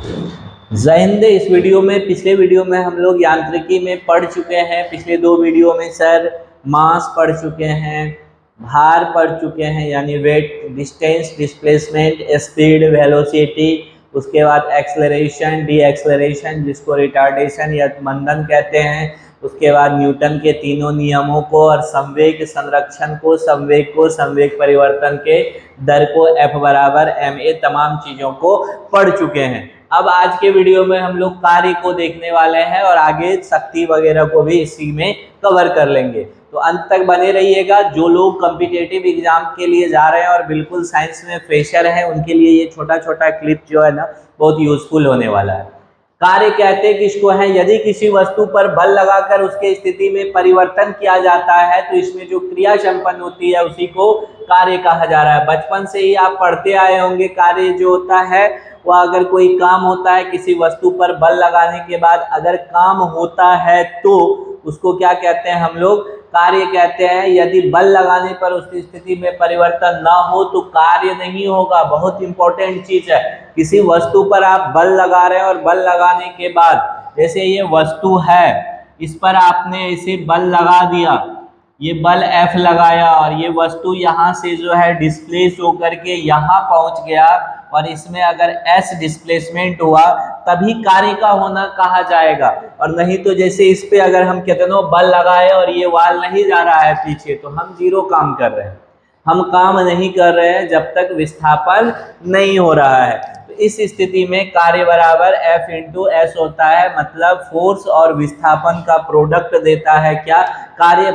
जय हिंद। इस वीडियो में पिछले वीडियो में हम लोग यांत्रिकी में पढ़ चुके हैं। पिछले दो वीडियो में सर मास पढ़ चुके हैं, भार पढ़ चुके हैं यानी weight, distance, displacement, speed, velocity, उसके बाद एक्सेलरेशन, डी एक्सेलरेशन जिसको रिटार्डेशन या मंदन कहते हैं, उसके बाद न्यूटन के तीनों नियमों को और संवेग संरक्षण को, संवेग परिवर्तन के दर को, F बराबर ma, तमाम चीज़ों को पढ़ चुके हैं। अब आज के वीडियो में हम लोग कार्य को देखने वाले हैं और आगे शक्ति वगैरह को भी इसी में कवर कर लेंगे, तो अंत तक बने रहिएगा। जो लोग कॉम्पिटिटिव एग्जाम के लिए जा रहे हैं और बिल्कुल साइंस में फ्रेशर हैं, उनके लिए ये छोटा छोटा क्लिप जो है ना बहुत यूजफुल होने वाला है। कार्य कहते हैं किसको है? यदि किसी वस्तु पर बल लगाकर उसके स्थिति में परिवर्तन किया जाता है तो इसमें जो क्रिया संपन्न होती है उसी को कार्य कहा जा रहा है। बचपन से ही आप पढ़ते आए होंगे, कार्य जो होता है वह अगर कोई काम होता है, किसी वस्तु पर बल लगाने के बाद अगर काम होता है तो उसको क्या कहते हैं हम लोग? कार्य कहते हैं। यदि बल लगाने पर उसकी स्थिति में परिवर्तन ना हो तो कार्य नहीं होगा। बहुत इंपॉर्टेंट चीज है। किसी वस्तु पर आप बल लगा रहे हैं और बल लगाने के बाद जैसे ये वस्तु है, इस पर आपने इसे बल लगा दिया, ये बल F लगाया और ये वस्तु यहाँ से जो है डिस्प्लेस होकर के यहाँ पहुँच गया और इसमें अगर S डिस्प्लेसमेंट हुआ तभी कार्य का होना कहा जाएगा। और नहीं तो जैसे इस पे अगर हम कितनों बल लगाए और ये वाल नहीं जा रहा है पीछे तो हम जीरो काम कर रहे हैं, हम काम नहीं कर रहे हैं जब तक विस्थापन नहीं हो रहा है। तो इस स्थिति में कार्य बराबर F इंटू एस होता है, मतलब फोर्स और विस्थापन का प्रोडक्ट देता है क्या? कार्य।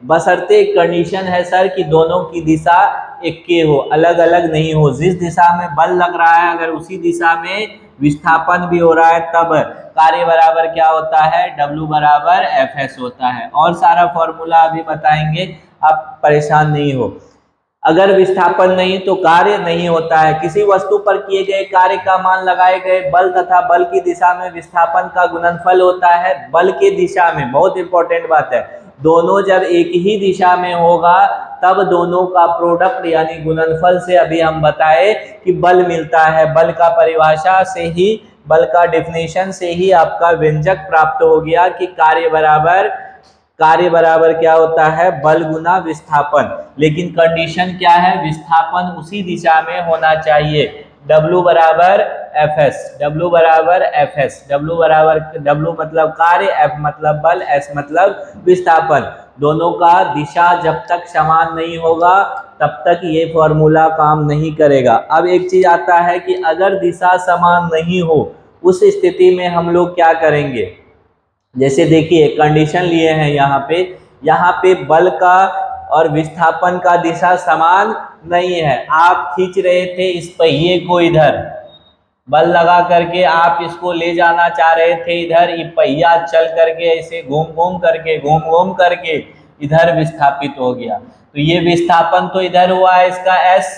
बशर्ते कंडीशन है सर कि दोनों की दिशा एक के हो, अलग अलग नहीं हो। जिस दिशा में बल लग रहा है अगर उसी दिशा में विस्थापन भी हो रहा है तब कार्य बराबर क्या होता है? W बराबर Fs होता है। और सारा फॉर्मूला अभी बताएंगे, आप परेशान नहीं हो। अगर विस्थापन नहीं तो कार्य नहीं होता है। किसी वस्तु पर किए गए कार्य का मान लगाए गए बल तथा बल की दिशा में विस्थापन का गुणनफल होता है। बल के दिशा में, बहुत इंपॉर्टेंट बात है, दोनों जब एक ही दिशा में होगा तब दोनों का प्रोडक्ट यानी गुणनफल से अभी हम बताए कि बल मिलता है। बल का परिभाषा से ही, बल का डेफिनेशन से ही आपका व्यंजक प्राप्त हो गया कि कार्य बराबर क्या होता है? बल गुना विस्थापन। लेकिन कंडीशन क्या है? विस्थापन उसी दिशा में होना चाहिए। W बराबर Fs, W बराबर Fs, W मतलब कार्य, F मतलब बल, S मतलब विस्थापन। दोनों का दिशा जब तक समान नहीं होगा तब तक ये फॉर्मूला काम नहीं करेगा। अब एक चीज आता है कि अगर दिशा समान नहीं हो उस स्थिति में हम लोग क्या करेंगे? जैसे देखिए कंडीशन लिए हैं यहाँ पे बल का और विस्थापन का दिशा समान नहीं है। आप खींच रहे थे इस पहिए को, इधर बल लगा करके आप इसको ले जाना चाह रहे थे इधर, ये पहिया चल करके ऐसे घूम घूम करके इधर विस्थापित हो गया। तो ये विस्थापन तो इधर हुआ है, इसका S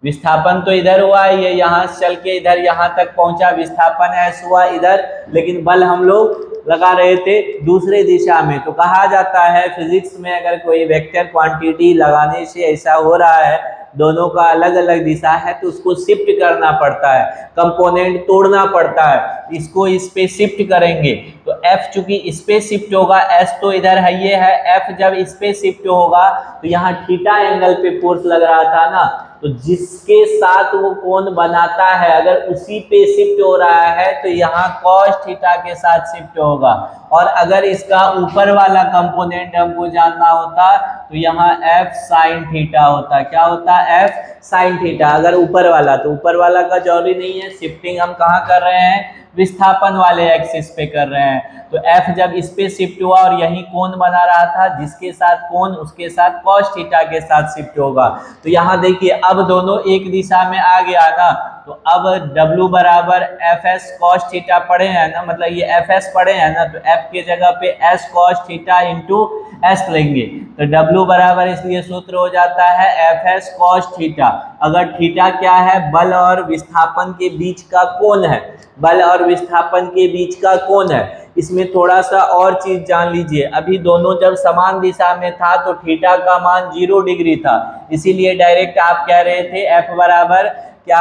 विस्थापन तो इधर हुआ है, ये यहाँ से चल के इधर यहाँ तक पहुंचा, विस्थापन S हुआ इधर, लेकिन बल हम लोग लगा रहे थे दूसरे दिशा में। तो कहा जाता है फिजिक्स में अगर कोई वेक्टर क्वांटिटी लगाने से ऐसा हो रहा है, दोनों का अलग अलग दिशा है, तो उसको शिफ्ट करना पड़ता है, कंपोनेंट तोड़ना पड़ता है। इसको इस पे शिफ्ट करेंगे तो F चूंकि इस पे शिफ्ट होगा, S तो इधर है, ये है, F जब इस पे शिफ्ट होगा तो यहाँ थीटा एंगल पे फोर्स लग रहा था ना, तो जिसके साथ वो कोण बनाता है अगर उसी पे शिफ्ट हो रहा है तो यहाँ cos थीटा के साथ शिफ्ट होगा। और अगर इसका ऊपर वाला कंपोनेंट हमको जानना होता तो यहाँ F साइन थीटा होता। क्या होता? F sine theta. अगर ऊपर वाला, तो ऊपर वाला का जरूरी नहीं है, शिफ्टिंग हम कहाँ कर रहे हैं? विस्थापन वाले एक्सिस पे कर रहे हैं। तो F जब इस पे शिफ्ट हुआ और यही कोण बना रहा था, जिसके साथ कोण उसके साथ cos थीटा के साथ शिफ्ट होगा। तो यहाँ देखिए अब दोनों एक दिशा में आ गया ना, तो अब W बराबर Fs cos थीटा पढ़े हैं ना, मतलब ये Fs पढ़े हैं ना, तो F के जगह पे S cos theta into S लेंगे तो W बराबर, इसलिए सूत्र हो जाता है Fs cos थीटा। अगर थीटा क्या है? बल और विस्थापन के बीच का कोण है, बल और विस्थापन के बीच का कोण है। इसमें थोड़ा सा और चीज जान लीजिए, अभी दोनों जब समान दिशा में था तो थीटा का मान 0 डिग्री था, इसीलिए डायरेक्ट आप कह रहे थे F बराबर क्या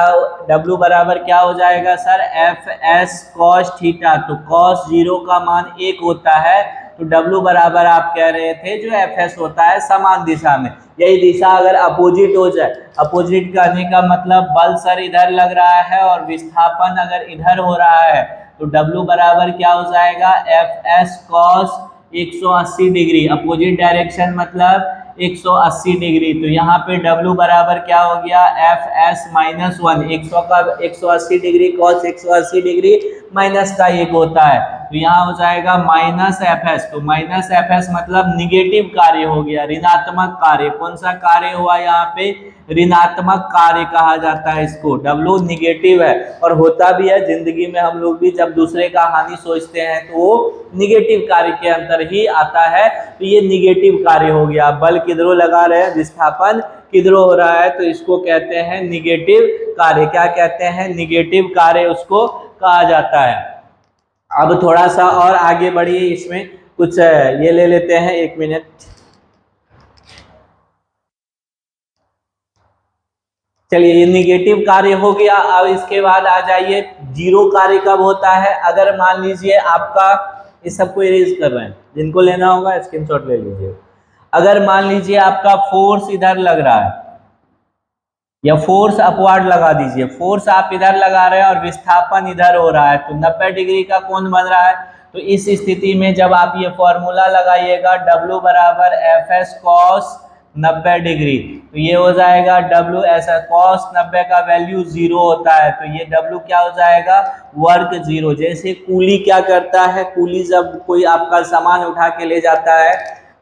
W बराबर क्या हो जाएगा sir, F S cos theta. तो कॉस 0 का मान 1 होता है, तो W बराबर आप कह रहे थे जो एफ एस होता है समान दिशा में। यही दिशा अगर अपोजिट हो जाए, अपोजिट करने का मतलब बल सर इधर लग रहा है और विस्थापन अगर इधर हो रहा है, तो W बराबर क्या हो जाएगा, F S cos 180 degree. Opposite direction मतलब 180 डिग्री। तो यहाँ पे W बराबर क्या हो गया, F S minus 1। 180 degree cos 180 degree minus का 1 होता है, तो यहाँ हो जाएगा माइनस एफ एस। तो माइनस एफ एस मतलब निगेटिव कार्य हो गया, ऋणात्मक कार्य। कौन सा कार्य हुआ यहाँ पे, ऋणात्मक कार्य कहा जाता है इसको। W निगेटिव है और होता भी है जिंदगी में, हम लोग भी जब दूसरे का हानि सोचते हैं तो वो निगेटिव कार्य के अंदर ही आता है। तो ये निगेटिव कार्य हो गया। बल किधरों लगा रहे हैं, विस्थापन किधरों हो रहा है, तो इसको कहते हैं निगेटिव कार्य। क्या कहते हैं, निगेटिव कार्य उसको कहा जाता है। अब थोड़ा सा और आगे बढ़िए, इसमें कुछ ये ले लेते हैं, 1 मिनट। चलिए, ये निगेटिव कार्य हो गया। अब इसके बाद आ जाइए, जीरो कार्य कब होता है। अगर मान लीजिए आपका, इस सबको इरेज कर रहे हैं, जिनको लेना होगा स्क्रीनशॉट ले लीजिए। अगर मान लीजिए आपका फोर्स इधर लग रहा है, या फोर्स अपवर्ड लगा दीजिए, फोर्स आप इधर लगा रहे हैं और विस्थापन इधर हो रहा है, तो 90 डिग्री का कोण बन रहा है। तो इस स्थिति में जब आप ये फॉर्मूला लगाइएगा, W बराबर एफ एस कॉस 90 डिग्री, तो ये हो जाएगा W ऐसा, कॉस 90 का वैल्यू 0 होता है, तो ये W क्या हो जाएगा, वर्क 0। जैसे कूली क्या करता है, कूली जब कोई आपका सामान उठा के ले जाता है,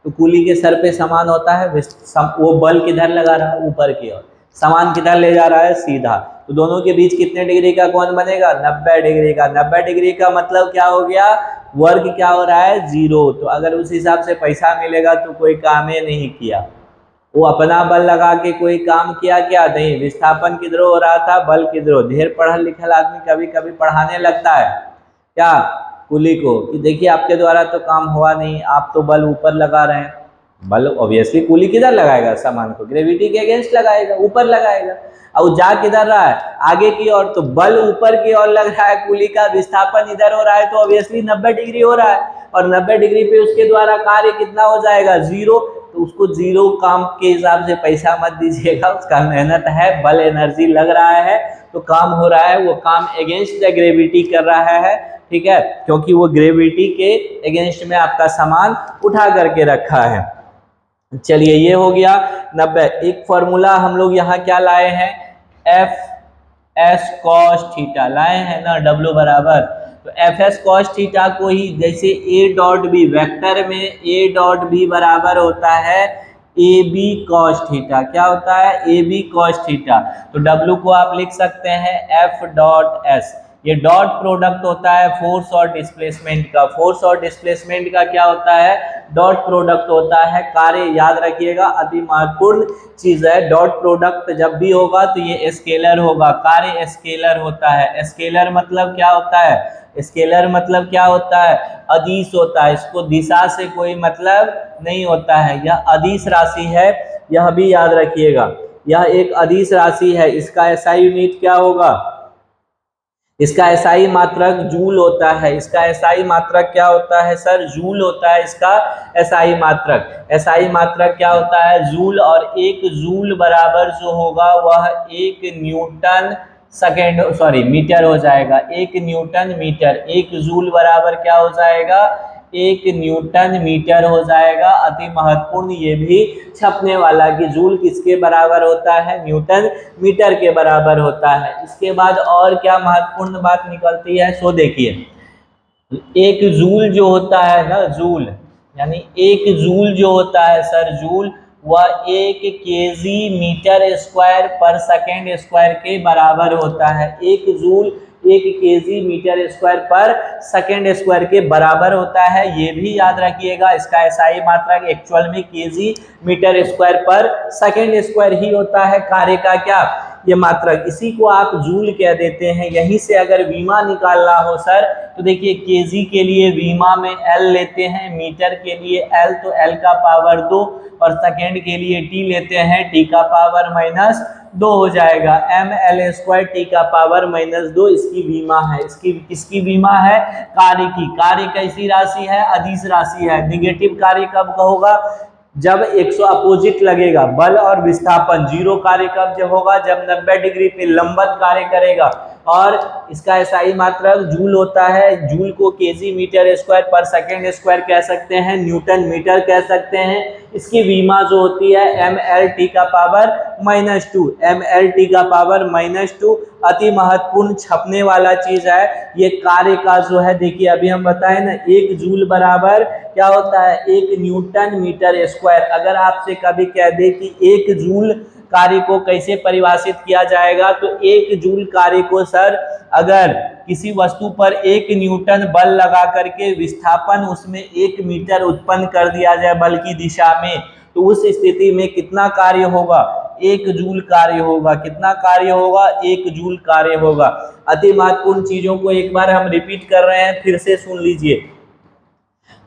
तो कूली के सर पे सामान होता है, वो बल किधर लगा रहा है, ऊपर की ओर, सामान किधर ले जा रहा है, सीधा। तो दोनों के बीच कितने डिग्री का कोण बनेगा, 90 डिग्री का। 90 डिग्री का मतलब क्या हो गया, वर्ग क्या हो रहा है, 0। तो अगर उस हिसाब से पैसा मिलेगा तो कोई काम ही नहीं किया, वो अपना बल लगा के कोई काम किया क्या, नहीं। विस्थापन किधरों हो रहा था, बल किधरों। ढेर पढ़ा लिखल आदमी कभी कभी पढ़ाने लगता है क्या, कुली को, कि देखिए आपके द्वारा तो काम हुआ नहीं, आप तो बल ऊपर लगा रहे हैं। बल ऑब्वियसली कुली किधर लगाएगा, सामान को ग्रेविटी के अगेंस्ट लगाएगा, ऊपर लगाएगा। और जा किधर रहा है, आगे की ओर, तो बल ऊपर की ओर लग रहा है कुली का, विस्थापन इधर हो रहा है, तो ऑब्वियसली 90 डिग्री हो रहा है। और 90 डिग्री पे उसके द्वारा कार्य कितना हो जाएगा, 0। तो उसको 0 काम के हिसाब से पैसा मत दीजिएगा, उसका मेहनत है, बल एनर्जी लग रहा है, तो काम हो रहा है, वो काम अगेंस्ट द ग्रेविटी कर रहा है, ठीक है, क्योंकि वो ग्रेविटी के अगेंस्ट में आपका सामान उठा करके रखा है। चलिए, ये हो गया 90। एक फॉर्मूला हम लोग यहाँ क्या लाए हैं, एफ एस कॉस थीटा लाए हैं ना, W बराबर, तो एफ एस कॉस थीटा को ही, जैसे ए डॉट बी, वेक्टर में ए डॉट बी बराबर होता है ए बी कॉस थीटा। क्या होता है, ए बी कॉस थीटा। तो W को आप लिख सकते हैं एफ डॉट एस। ये डॉट प्रोडक्ट होता है फोर्स और डिस्प्लेसमेंट का। फोर्स और डिस्प्लेसमेंट का क्या होता है, डॉट प्रोडक्ट होता है। कार्य याद रखिएगा, अति महत्वपूर्ण चीज है। डॉट प्रोडक्ट जब भी होगा तो ये स्केलर होगा, कार्य स्केलर होता है। स्केलर मतलब क्या होता है, स्केलर मतलब क्या होता है, अदिश होता है। इसको दिशा से कोई मतलब नहीं होता है, यह अदिश राशि है, यह भी याद रखिएगा, यह एक अदिश राशि है। इसका एसआई यूनिट क्या होगा, इसका एसआई मात्रक जूल होता है। इसका एसआई मात्रक क्या होता है सर, जूल होता है इसका एसआई मात्रक। एसआई मात्रक क्या होता है, जूल। और एक जूल बराबर जो होगा वह 1 न्यूटन सेकेंड, सॉरी मीटर हो जाएगा। 1 न्यूटन मीटर, 1 जूल बराबर क्या हो जाएगा, 1 न्यूटन मीटर हो जाएगा। अति महत्वपूर्ण ये भी छपने वाला कि जूल किसके बराबर होता है, न्यूटन मीटर के बराबर होता है। इसके बाद और क्या महत्वपूर्ण बात निकलती है, सो देखिए, 1 जूल जो होता है ना, जूल यानी 1 जूल जो होता है सर, जूल, वह 1 केजी मीटर स्क्वायर पर सेकेंड स्क्वायर के बराबर होता है। 1 जूल 1 केजी मीटर स्क्वायर पर सेकेंड स्क्वायर के बराबर होता है। ये भी याद रखिएगा, इसका एसआई मात्रक एक्चुअल में केजी मीटर स्क्वायर पर सेकेंड स्क्वायर ही होता है। कार्य का क्या, ये मात्रक, इसी को आप जूल कह देते हैं। यहीं से अगर वीमा निकालना हो सर, तो देखिए केजी के लिए वीमा में एल लेते हैं, मीटर के लिए एल तो एल का पावर 2, और सेकेंड के लिए टी लेते हैं, टी का पावर 2 हो जाएगा। ml² t का पावर -2 इसकी विमा है। इसकी किसकी विमा है? कार्य की। कार्य कैसी राशि है? अदिश राशि है। निगेटिव कार्य कब होगा? जब 100 अपोजिट लगेगा। बल और विस्थापन 0 कार्य कब जब होगा? जब 90 डिग्री पे लंबवत कार्य करेगा। और इसका एसआई मात्रक जूल होता है। जूल को केजी मीटर स्क्वायर पर सेकेंड स्क्वायर कह सकते हैं, न्यूटन मीटर कह सकते हैं। इसकी विमा जो होती है mlt का पावर -2, mlt का पावर -2 अति महत्वपूर्ण छपने वाला चीज है। ये कार्य का जो है, देखिए अभी हम बताए ना, 1 जूल बराबर क्या होता है? 1 न्यूटन मीटर स्क्वायर। अगर आपसे कभी कह दे कि 1 जूल कार्य को कैसे परिभाषित किया जाएगा, तो 1 जूल कार्य को सर, अगर किसी वस्तु पर 1 न्यूटन बल लगा करके विस्थापन उसमें 1 मीटर उत्पन्न कर दिया जाए बल की दिशा में, तो उस स्थिति में कितना कार्य होगा? 1 जूल कार्य होगा। कितना कार्य होगा? 1 जूल कार्य होगा। अति महत्वपूर्ण चीजों को एक बार हम रिपीट कर रहे हैं, फिर से सुन लीजिए।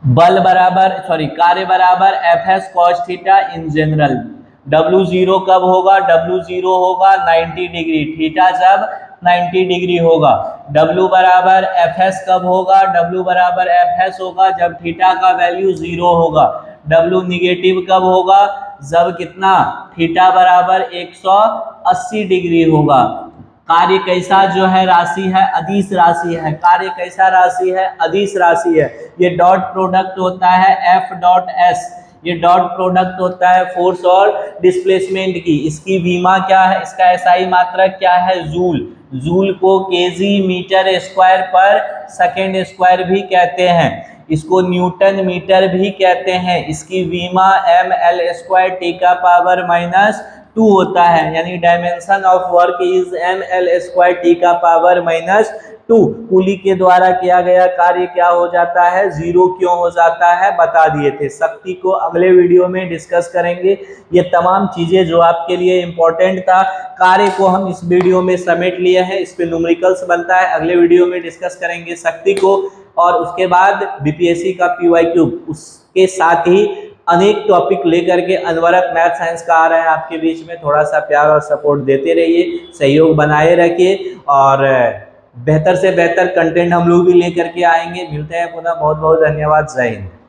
बल बराबर कार्य बराबर Fs cos theta in general. W0 कब होगा? W0 होगा 90 डिग्री, थीटा जब 90 डिग्री होगा। W बराबर Fs कब होगा? W बराबर Fs होगा जब थीटा का वैल्यू 0 होगा। W निगेटिव कब होगा? जब कितना? थीटा बराबर 180 डिग्री होगा। कार्य कैसा जो है राशि है? अदिश राशि है। कार्य कैसा राशि है? अदिश राशि है। ये डॉट प्रोडक्ट होता है F.S। ये डॉट प्रोडक्ट होता है फोर्स और डिस्प्लेसमेंट की। इसकी विमा क्या है? इसका एसआई मात्रक क्या है? जूल। जूल को केजी मीटर स्क्वायर पर सेकेंड स्क्वायर भी कहते हैं। इसको न्यूटन मीटर भी कहते हैं। इसकी विमा ml² t का पावर -2 होता है, यानी dimension of work is ml² t का पावर -2। कुली के द्वारा किया गया कार्य क्या हो जाता है? 0 क्यों हो जाता है? बता दिए थे। शक्ति को अगले वीडियो में डिस्कस करेंगे। ये तमाम चीजें जो आपके लिए इंपॉर्टेंट था, कार्य को हम इस वीडियो में समेट लिए हैं। इस पे न्यूमेरिकल्स बनता है, अगले वीडियो में डिस्कस करेंगे शक्ति को। और उसके बाद बीपीएससी का PYQ, उसके साथ ही अनेक टॉपिक लेकर के अनवरत मैथ साइंस का आ रहा है आपके बीच में। थोड़ा सा प्यार और सपोर्ट देते रहिए, सहयोग बनाए रखिए, और बेहतर से बेहतर कंटेंट हम लोग भी लेकर के आएंगे। मिलते हैं पुनः। बहुत बहुत धन्यवाद। जय हिंद।